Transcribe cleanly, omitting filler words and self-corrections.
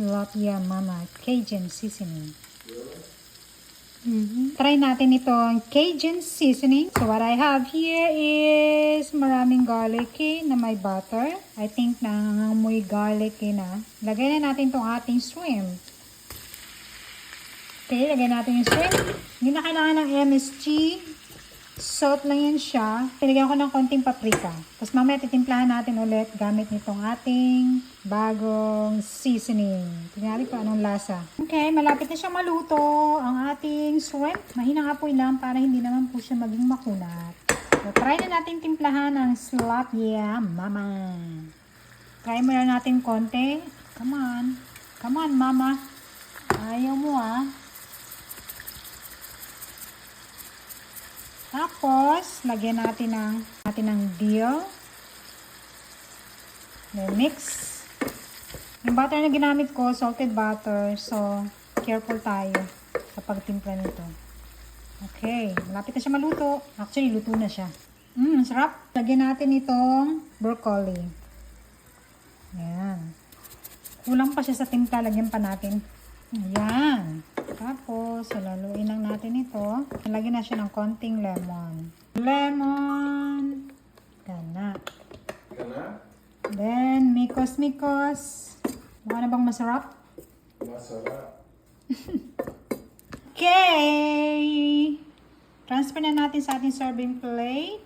Tilapia Mama Cajun Seasoning. Try natin itong Cajun Seasoning. So what I have here is maraming garlic na may butter. I think nangangamoy garlic na. Lagay na natin itong ating shrimp. Okay, lagay natin yung shrimp. Hindi na kailangan ng MSG. Salt lang yan siya. Pinagyan ko ng konting paprika. Tapos mamaya titimplahan natin ulit gamit nitong ating bagong seasoning. Tingnan natin kung anong lasa. Okay, malapit na siya maluto ang ating shrimp. Mahinang apoy lang para hindi naman po siya maging makunat. So, try na natin timplahan ang Tilapia Mama. Try mo na natin konti. Come on. Come on, Mama. Ayaw mo Tapos, lagyan natin ng dill. Then mix. Yung butter na ginamit ko, salted butter. So, careful tayo sa pagtimpla nito. Okay, malapit na siya maluto. Actually, luto na siya. Sarap. Lagyan natin itong broccoli. Ayan. Kulang pa siya sa timpla. Lagyan pa natin. Ayan. Tapos, laluin lang natin ito. Lagyan na siya ng konting lemon. Lemon. Gana. Then, mikos-mikos. Mukha na bang masarap? Masarap. Okay. Transfer na natin sa ating serving plate.